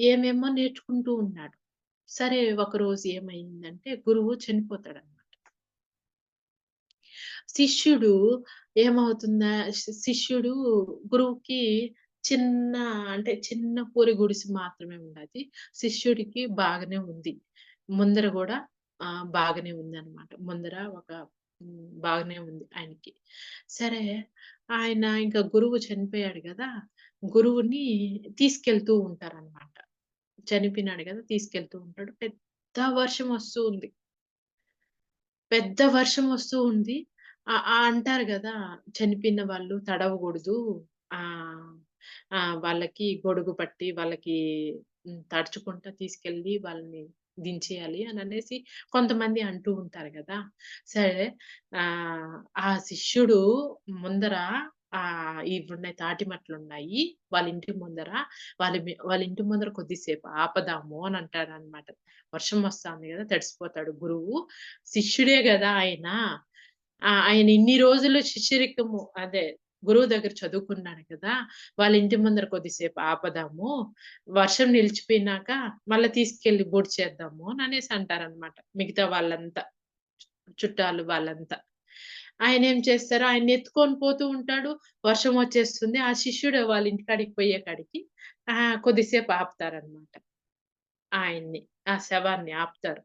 ఏమేమో నేర్చుకుంటూ ఉన్నాడు. సరే ఒకరోజు ఏమైందంటే గురువు చనిపోతాడన్నమాట. శిష్యుడు ఏమవుతుందా శిష్యుడు గురువుకి చిన్న అంటే చిన్న పూరి గుడిసె మాత్రమే ఉండది. శిష్యుడికి బాగానే ఉంది. ముందర గూడా బాగానే ఉందన్నమాట. ముందర ఒక బాగానే ఉంది ఆయనకి. సరే ఆయన ఇంకా గురువు చనిపోయాడు గదా! గురువుని తీసుకెళ్తూ ఉంటారన్నమాట. చనిపోయినాడు గదా! తీసుకెళ్తూ ఉంటాడు. పెద్ద వర్షం వస్తూ ఉంది. పెద్ద వర్షం వస్తూ ఉంది. అంటారు గదా! చనిపోయిన వాళ్ళు తడవగూడదు. ఆహ్, వాళ్ళకి గొడుగు పట్టి వాళ్ళకి తడుచుకుంటా తీసుకెళ్ళి వాళ్ళని దించేయాలి అననేసి కొంతమంది అంటూ ఉంటారు గదా! సరే ఆ శిష్యుడు ముందర ఇవున్నాయి తాటిమట్లున్నాయి. వాళ్ళ ఇంటి ముందర వాళ్ళ ఇంటి ముందర కొద్దిసేపు ఆపదాము అని అంటాడనమాట. వర్షం వస్తాంది గదా! తడిసిపోతాడు గురువు. శిష్యుడే గదా ఆయన. ఆయన ఇన్ని రోజులు శిష్యరికము అదే గురువు దగ్గర చదువుకున్నాడు కదా! వాళ్ళ ఇంటి ముందర కొద్దిసేపు ఆపదాము. వర్షం నిలిచిపోయినాక మళ్ళా తీసుకెళ్ళి బొడిచేద్దాము అననేసి అంటారనమాట. మిగతా వాళ్ళంతా. చుట్టాలు వాళ్ళంతా. ఆయనేం చేస్తారు, ఆయన్ని ఎత్తుకొని పోతూ ఉంటాడు. వర్షం వచ్చేస్తుంది. ఆ శిష్యుడు వాళ్ళ ఇంటికాడికి పోయే కాడికి కొద్దిసేపు ఆపుతారనమాట. ఆయన్ని. ఆ శవాన్ని ఆపుతారు.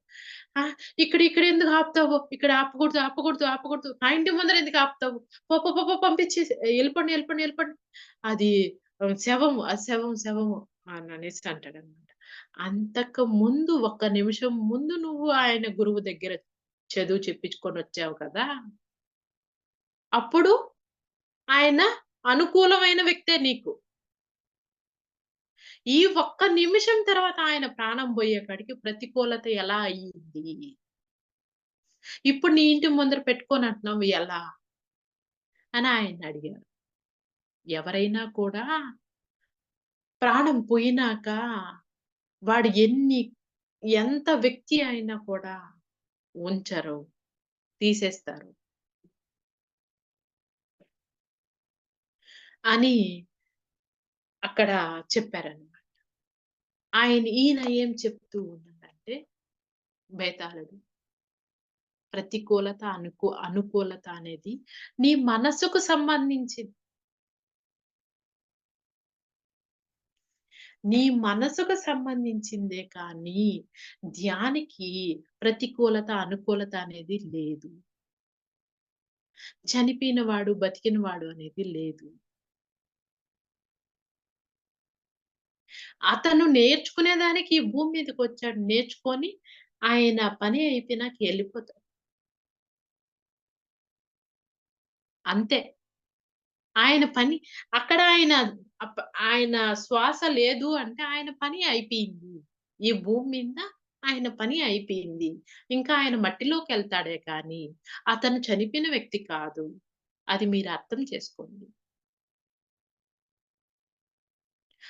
ఆ! ఇక్కడెందుకు ఆపుతావు? ఇక్కడ ఆపకూడదు, ఆపకూడదు, ఆపకూడదు. నా ఇంటి ముందర ఎందుకు ఆపుతావు? పో పో పో పో పంపించేసేయి. ఎళ్ళిపోండి, ఎళ్ళిపోండి, ఎళ్ళిపోండి. అది శవము, శవము అననేసి అంటాడనమాట. అంతకు ముందు ఒక్క నిమిషం ముందు నువ్వు ఆయన గురువు దగ్గర చదువు చెప్పించుకొనొచ్చావు కదా! అప్పుడు ఆయన అనుకూలమైన వ్యక్తే నీకు. ఈ ఒక్క నిమిషం తర్వాత ఆయన ప్రాణం బోయేకాడికి ప్రతికూలత ఎలా అయ్యింది? ఇప్పుడు నీ ఇంటి ముందర పెట్టుకొనంటున్నావు ఎలా? అని ఆయన్నడిగారు. ఎవరైనా కూడా ప్రాణం పోయినాక వాడు ఎంత వ్యక్తి అయినా కూడా ఉంచరు. తీసేస్తారు. అని అక్కడ చెప్పారనమాట. ఈయన ఏం చెప్తూ ఉన్నాడంటే బేతాళుడు ప్రతికూలత, అనుకూలత అనేది నీ మనసుకు సంబంధించింది. నీ మనసుకు సంబంధించిందే కానీ, ధ్యానికి ప్రతికూలత, అనుకూలత అనేది లేదు. చనిపోయిన వాడు, బతికిన వాడు అనేది లేదు. అతను నేర్చుకునేదానికి ఈ భూమి మీదకొచ్చాడు. నేర్చుకొని ఆయన పని అయిపోయినాక ఎళ్ళిపోతాడు. అంతే. ఆయన పని అక్కడ అప్ ఆయన శ్వాస లేదు అంటే ఆయన పని అయిపోయింది. ఈ భూమి మీద ఆయన పని అయిపోయింది. ఇంకా ఆయన మట్టిలోకెళ్తాడే కానీ, అతను చనిపోయిన వ్యక్తి కాదు. అది మీరు అర్థం చేసుకోండి.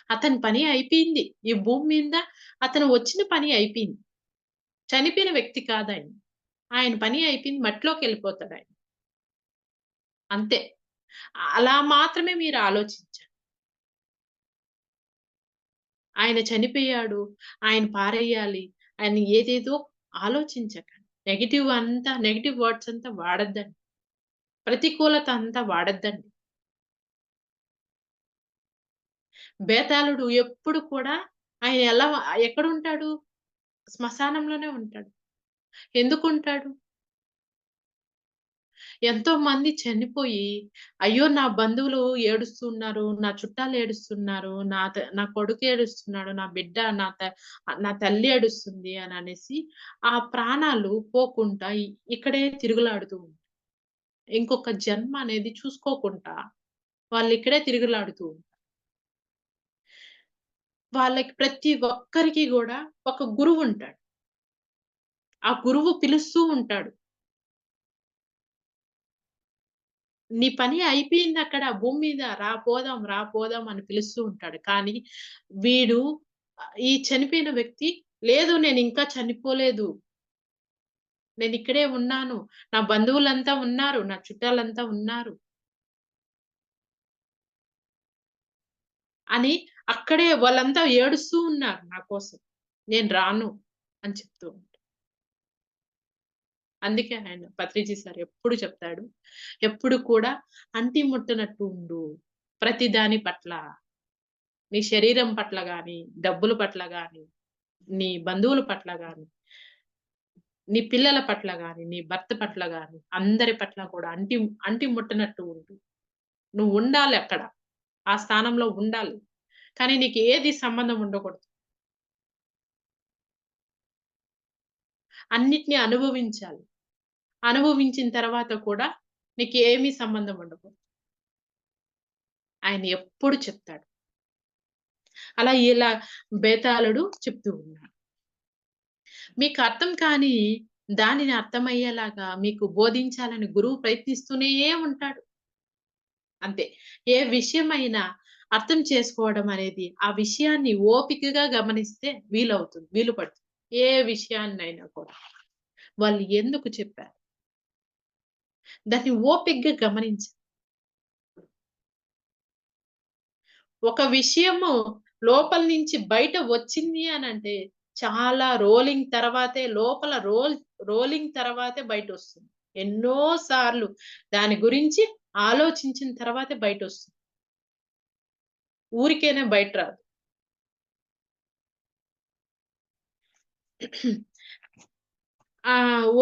అతని పని అయిపోయింది. ఈ భూమి మీద అతను వచ్చిన పని అయిపోయింది. చనిపోయిన వ్యక్తి కాదాయన. ఆయన పని అయిపోయింది. మట్టిలోకెళ్ళిపోతాడాయన. అంతే. అలా మాత్రమే మీరు ఆలోచించండి. ఆయన చనిపోయాడు. ఆయన పారెయ్యాలి. ఆయన ఏదేదో ఆలోచించకండి. నెగెటివ్ వర్డ్స్ అంతా వాడొద్దండి. ప్రతికూలత అంతా వాడొద్దండి. బేతాళుడు ఎప్పుడు కూడా ఆయన ఎక్కడుంటాడు? శ్మశానంలోనే ఉంటాడు. ఎందుకుంటాడు? ఎంతోమంది చనిపోయి, అయ్యో! నా బంధువులు ఏడుస్తున్నారు. నా చుట్టాలు ఏడుస్తున్నారు. నా కొడుకు ఏడుస్తున్నాడు. నా బిడ్డ, నా తల్లి ఏడుస్తుంది అననేసి ఆ ప్రాణాలు పోకుండా ఇక్కడే తిరుగులాడుతూ ఉంటాయి. ఇంకొక జన్మ అనేది చూసుకోకుండా వాళ్ళిక్కడే తిరుగులాడుతూ ఉంటారు. వాళ్ళకి ప్రతి ఒక్కరికి గూడా ఒక గురువుంటాడు. ఆ గురువు పిలుస్తూ ఉంటాడు. నీ పని అయిపోయిందక్కడ భూమి మీద. రా పోదాం, రా పోదాం అని పిలుస్తూ ఉంటాడు. కానీ వీడు ఈ చనిపోయిన వ్యక్తి లేదు నేనింకా చనిపోలేదు. నేనిక్కడే ఉన్నాను. నా బంధువులంతా ఉన్నారు. నా చుట్టాలంతా ఉన్నారు. అని అక్కడే వాళ్ళంతా ఏడుస్తూ ఉన్నారు నా కోసం. నేను రాను అని చెప్తూ ఉంటాడు. అందుకే ఆయన పత్రిజీ సార్ ఎప్పుడు చెప్తాడు. ఎప్పుడు కూడా అంటి ముట్టనట్టు ఉండు. ప్రతి దాని పట్ల. నీ శరీరం పట్ల గాని, డబ్బుల పట్ల గాని, నీ బంధువుల పట్ల గాని, నీ పిల్లల పట్ల గాని, నీ భర్త పట్ల గాని, అందరి పట్ల కూడా అంటి ముట్టనట్టు ఉండు. నువ్వుండాలక్కడ. ఆ స్థానంలో ఉండాలి. కానీ నీకు ఏది సంబంధం ఉండకూడదు. అన్నిటిని అనుభవించాలి. అనుభవించిన తర్వాత కూడా నీకేమీ సంబంధం ఉండకూడదు. ఆయన ఎప్పుడు చెప్తాడు. అలా ఇలా బేతాళుడు చెప్తూ ఉన్నాడు. మీకు అర్థం కాని దానిని అర్థమయ్యేలాగా మీకు బోధించాలని గురువు ప్రయత్నిస్తూనే ఉంటాడు. అంతే. ఏ విషయమైనా అర్థం చేసుకోవడం అనేది ఆ విషయాన్ని ఓపికగా గమనిస్తే వీలు పడుతుంది. ఏ విషయాన్నైనా కూడా. వాళ్ళు ఎందుకు చెప్పారు? దాన్ని ఓపికగా గమనించాలి. ఒక విషయము లోపల నుంచి బయట వచ్చింది అనంటే చాలా రోలింగ్ తర్వాతే లోపల రోలింగ్ తర్వాతే బయటొస్తుంది. ఎన్నో సార్లు దాని గురించి ఆలోచించిన తర్వాతే బయటొస్తుంది. ఊరికేనే బయట రాదు.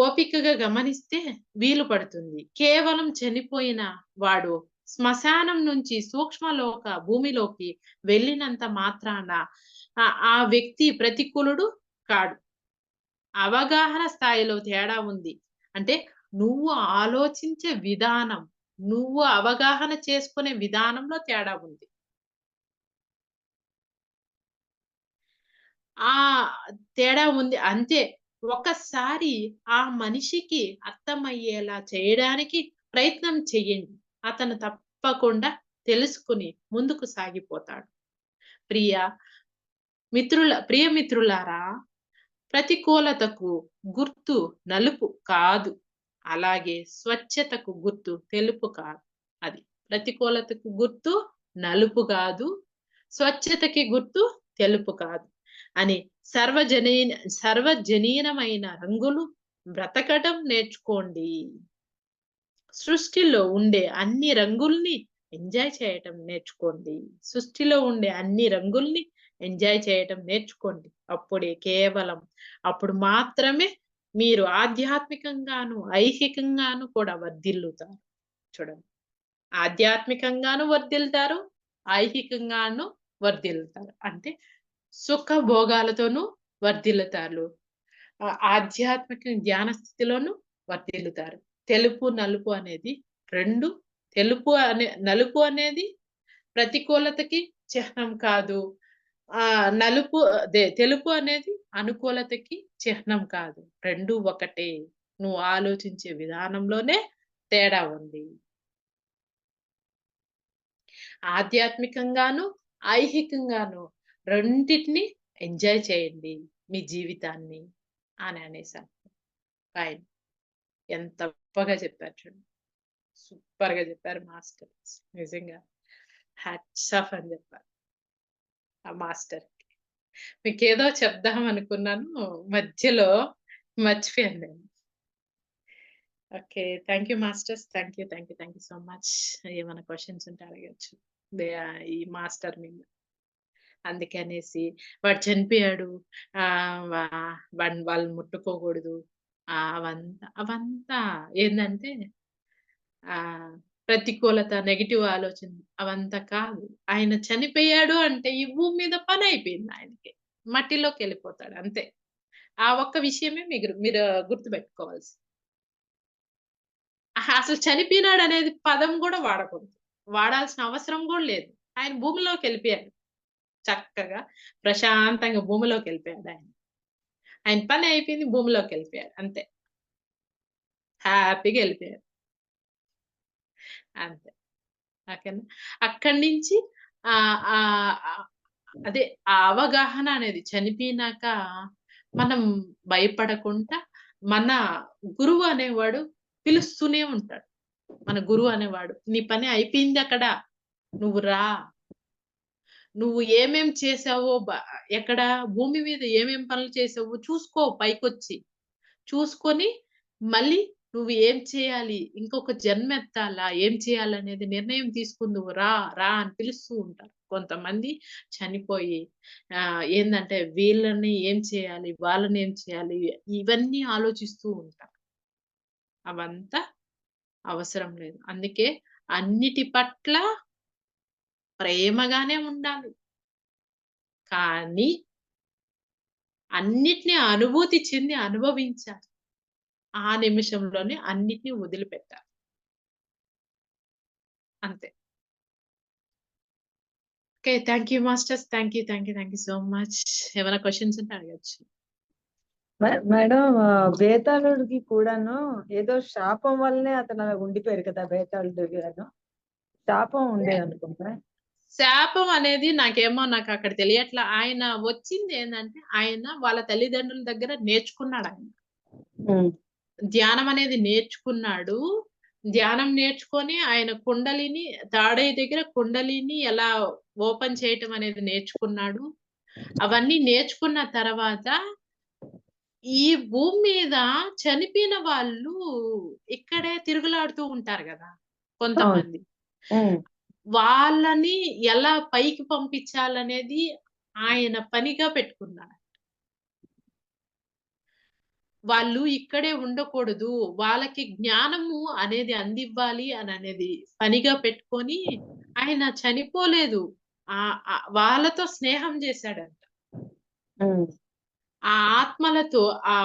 ఓపికగా గమనిస్తే వీలు పడుతుంది. కేవలం చనిపోయిన వాడు శ్మశానం నుంచి సూక్ష్మలోక భూమిలోకి వెళ్ళినంత మాత్రాన ఆ వ్యక్తి ప్రతికూలుడు కాడు. అవగాహన స్థాయిలో తేడా ఉంది. అంటే నువ్వు ఆలోచించే విధానం, నువ్వు అవగాహన చేసుకునే విధానంలో తేడా ఉంది. ఆ తేడా ఉంది అంతే. ఒకసారి ఆ మనిషికి అర్థమయ్యేలా చేయడానికి ప్రయత్నం చెయ్యండి. అతను తప్పకుండా తెలుసుకొని ముందుకు సాగిపోతాడు. ప్రియ ప్రియ మిత్రులారా, ప్రతికూలతకు గుర్తు నలుపు కాదు. అలాగే స్వచ్ఛతకు గుర్తు తెలుపు కాదు. అది. ప్రతికూలతకు గుర్తు నలుపు కాదు. స్వచ్ఛతకి గుర్తు తెలుపు కాదు. అని సర్వజనీనమైన రంగులు బ్రతకడం నేర్చుకోండి. సృష్టిలో ఉండే అన్ని రంగుల్ని ఎంజాయ్ చేయటం నేర్చుకోండి. సృష్టిలో ఉండే అన్ని రంగుల్ని ఎంజాయ్ చేయటం నేర్చుకోండి. అప్పుడు మాత్రమే మీరు ఆధ్యాత్మికంగాను, ఐహికంగాను కూడా వర్ధిల్లుతారు. చూడండి. ఆధ్యాత్మికంగాను వర్ధిల్లుతారు, ఐహికంగాను వర్ధిల్లుతారు. అంటే సుఖ భోగాలతోనూ వర్ధిల్లుతారు. ఆధ్యాత్మిక ధ్యాన స్థితిలోనూ వర్ధిల్లుతారు. తెలుపు, నలుపు అనేది 2 నలుపు అనేది ప్రతికూలతకి చిహ్నం కాదు. తెలుపు అనేది అనుకూలతకి చిహ్నం కాదు. 2 ఒకటే. నువ్వు ఆలోచించే విధానంలోనే తేడా ఉంది. ఆధ్యాత్మికంగాను, ఐహికంగాను రెండిటిని ఎంజాయ్ చేయండి మీ జీవితాన్ని అని అనేసాను. ఫైన్. ఎంత గొప్పగా చెప్పారు చూడండి. సూపర్‌గా చెప్పారు మాస్టర్. నిజంగా హ్యాట్స్ ఆఫ్ అని చెప్పాలి ఆ మాస్టర్‌కి. మీకేదో చెప్దాం అనుకున్నాను. మధ్యలో మర్చిపోయాను నేను. Okay. Thank you masters. Thank you so much. ఏమైనా క్వెషన్స్ ఉంటే అడగొచ్చు. ఈ మాస్టర్ మీద. అందుకనేసి వాడు చనిపోయాడు. వాళ్ళని ముట్టుకోకూడదు. అవంతా ఏందంటే ప్రతికూలత, నెగెటివ్ ఆలోచన అవంతా కాదు. ఆయన చనిపోయాడు అంటే ఈ భూమి మీద పనయిపోయింది ఆయనకి. మట్టిలోకెళ్ళిపోతాడు అంతే. ఆ ఒక్క విషయమే మీరు గుర్తుపెట్టుకోవాల్సింది. అసలు చనిపోయినాడనేది పదం గూడా వాడకూడదు. వాడాల్సిన అవసరం గూడా లేదు. ఆయన భూమిలోకెళ్ళిపోయాడు. చక్కగా ప్రశాంతంగా భూమిలోకెళ్ళిపోయాడాయన. ఆయన పని అయిపోయింది. భూమిలోకెళ్ళిపోయాడు అంతే. హ్యాపీగా ఎళ్ళిపోయాడు. అంతే. ఓకేనా? అక్కడి నుంచి ఆహ్, ఆహ్, ఆహ్, అదే ఆ అవగాహన అనేది చనిపోయినాక మనం భయపడకుండా మన గురువు అనేవాడు పిలుస్తూనే ఉంటాడు. మన గురువు అనేవాడు. నీ పని అయిపోయిందక్కడ. నువ్వు రా. నువ్వు ఏమేం చేశావో ఎక్కడ భూమి మీద ఏమేం పనులు చేసావో చూసుకో పైకొచ్చి. చూసుకొని మళ్ళీ నువ్వు ఏం చేయాలి? ఇంకొక జన్మెత్తాలా? ఏం చేయాలనేది నిర్ణయం తీసుకుందువు రా, రా అని పిలుస్తూ ఉంటారు. కొంతమంది చనిపోయి ఏందంటే వీళ్ళని ఏం చేయాలి? వాళ్ళని ఏం చేయాలి? ఇవన్నీ ఆలోచిస్తూ ఉంటారు. అవంతా అవసరం లేదు. అందుకే అన్నిటి పట్ల ప్రేమగానే ఉండాలి. కానీ అన్నిటిని అనుభూతి చెంది అనుభవించాలి. ఆ నిమిషంలోనే అన్నిటిని వదిలిపెట్టాలి. అంతే. Okay. Thank you masters. Thank you so much. ఏమైనా క్వెషన్స్ ఉంటే అడగొచ్చు. మేడం బేతాళుడికి కూడాను ఏదో శాపం వల్లనే అతను అలా ఉండిపోయారు కదా బేతాళుడు గాను. శాపం ఉండేదనుకుంటా. శాపం అనేది నాకక్కడ తెలియట్లా. ఆయన వచ్చింది ఏందంటే, ఆయన వాళ్ళ తల్లిదండ్రుల దగ్గర నేర్చుకున్నాడాయన. ధ్యానం అనేది నేర్చుకున్నాడు. ధ్యానం నేర్చుకొని ఆయన తాడయ్య దగ్గర కుండలిని ఎలా ఓపెన్ చేయటం అనేది నేర్చుకున్నాడు. అవన్నీ నేర్చుకున్న తర్వాత ఈ భూమి మీద చనిపోయిన వాళ్ళు ఇక్కడే తిరుగులాడుతూ ఉంటారు కదా అవును కొంతమంది. ఉమ్, వాళ్ళని ఎలా పైకి పంపించాలనేది ఆయన పనిగా పెట్టుకున్నారు. వాళ్ళు ఇక్కడే ఉండకూడదు. వాళ్ళకి జ్ఞానము అనేది అందివ్వాలి అనేది పనిగా పెట్టుకొని ఆయన చనిపోలేదు. వాళ్ళతో స్నేహం చేశాడంట. ఉమ్, ఆ ఆత్మలతో ఆ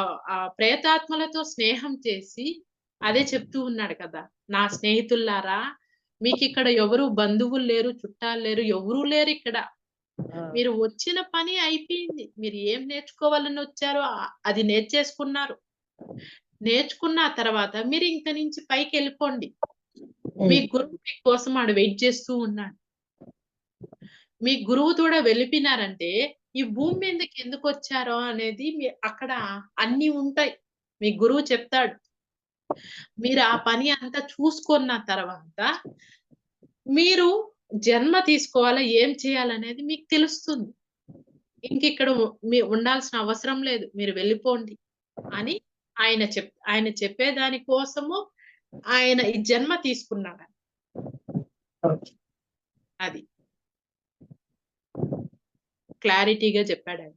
ప్రేతాత్మలతో స్నేహం చేసి అదే చెప్తూ ఉన్నాడు కదా! నా స్నేహితుల్లారా, మీకిక్కడ ఎవరు బంధువులు లేరు, చుట్టాలు లేరు, ఎవరూ లేరిక్కడ. ఆ, మీరు వచ్చిన పని అయిపోయింది. మీరు ఏం నేర్చుకోవాలని వచ్చారో అది నేర్చేసుకున్నారు. నేర్చుకున్న తర్వాత మీరు ఇంక నుంచి పైకెళ్ళిపోండి. మీ ఉమ్, గురువు మీకోసం ఆడ వెయిట్ చేస్తూ ఉన్నాడు. మీ గురువు కూడా వెళ్ళిపోయినారంటే, ఈ భూమి మీదకి ఎందుకొచ్చారో అనేది అక్కడ అన్నీ ఉంటాయి. మీ గురువు చెప్తాడు. మీరు ఆ పని అంతా చూసుకున్న తర్వాత, మీరు జన్మ తీసుకోవాలా, ఏం చేయాలనేది మీకు తెలుస్తుంది. ఇంకిక్కడ ఉండాల్సిన అవసరం లేదు. మీరు వెళ్ళిపోండి అని ఆయన చెప్పేదాని కోసము ఆయన ఈ జన్మ తీసుకున్నాడు. ఓకే. అది. క్లారిటీగా చెప్పాడాయన.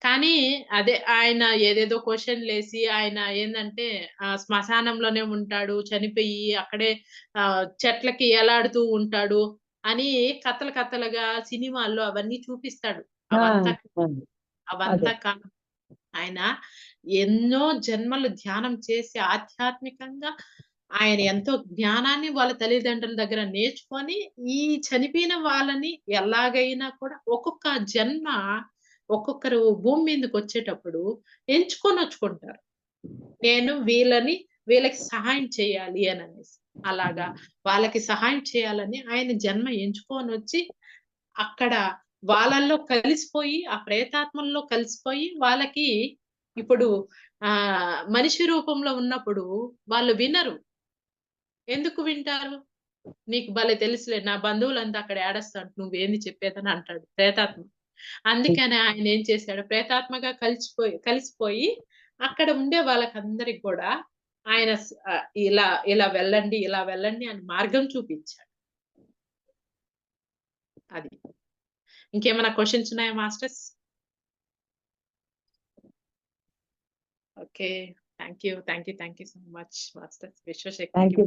కానీ అదే ఆయన ఏదేదో క్వెషన్‌లేసి ఆయన ఏందంటే శ్మశానంలోనే ఉంటాడు. చనిపోయి అక్కడే చెట్లకి ఏలాడుతూ ఉంటాడు అని కథలు కథలుగా సినిమాల్లో అవన్నీ చూపిస్తాడు. ఆ, అవంతా ఆ, అదే అవంతా కాదు. ఆయన ఎన్నో జన్మలు ధ్యానం చేసి ఆధ్యాత్మికంగా ఆయన ఎంతో జ్ఞానాన్ని వాళ్ళ తల్లిదండ్రుల దగ్గర నేర్చుకొని, ఈ చనిపోయిన వాళ్ళని ఎలాగైనా కూడా ఒక్కొక్క జన్మ ఒక్కొక్కరు భూమి మీదకొచ్చేటప్పుడు ఎంచుకొనొచ్చుకుంటారు. నేను వీళ్ళకి సహాయం చేయాలి అననేసి. అలాగా వాళ్ళకి సహాయం చేయాలని ఆయన జన్మ ఎంచుకొనొచ్చి అక్కడ వాళ్ళల్లో కలిసిపోయి, ఆ ప్రేతాత్మల్లో కలిసిపోయి వాళ్ళకి ఇప్పుడు మనిషి రూపంలో ఉన్నప్పుడు వాళ్ళు వినరు. ఎందుకు వింటారు? నీకు భలే తెలుసులే నా బంధువులంతా అక్కడ ఏడస్తాండ్రు. నువ్వేంది చెప్పేదని అంటాడు ప్రేతాత్మ. అందుకని ఆయన ఏం చేశాడు ప్రేతాత్మగా కలిసిపోయి అక్కడ ఉండే వాళ్ళకందరికి కూడా ఆయన ఇలా వెళ్ళండి, ఇలా వెళ్ళండి అని మార్గం చూపించాడు. అది. ఇంకేమైనా క్వెషన్స్ ఉన్నాయా masters? Okay. Thank you so much masters. విశ్వశక్తికి థ్యాంక్ యూ.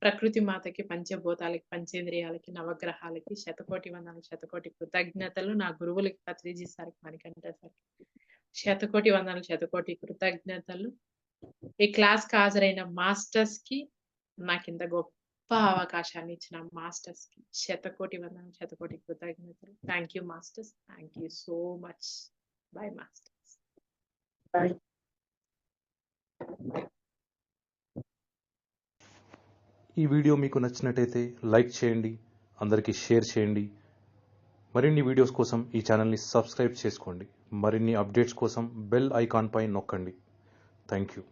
ప్రకృతి మాతకి, పంచభూతాలకి, పంచేంద్రియాలకి, నవగ్రహాలకి శతకోటి వందనాలు, శతకోటి కృతజ్ఞతలు. నా గురువులకి పత్రిజీ సార్‌కి, మణికంఠ సార్‌కి శతకోటి వందనాలు, శతకోటి కృతజ్ఞతలు. ఈ క్లాస్‌కి హాజరైన మాస్టర్స్‌కి, నాకింత గొప్ప అవకాశాన్ని ఇచ్చిన మాస్టర్స్‌కి శతకోటి వందనాలు, శతకోటి కృతజ్ఞతలు. Thank you masters. Thank you so much. Bye masters. Bye. ఈ వీడియో మీకు నచ్చినట్టయితే లైక్ చేయండి, అందరికీ షేర్ చేయండి. మరిన్ని వీడియోస్ కోసం ఈ ఛానల్ని సబ్స్క్రైబ్ చేసుకోండి. మరిన్ని అప్డేట్స్ కోసం బెల్ ఐకాన్ పై నొక్కండి. Thank you.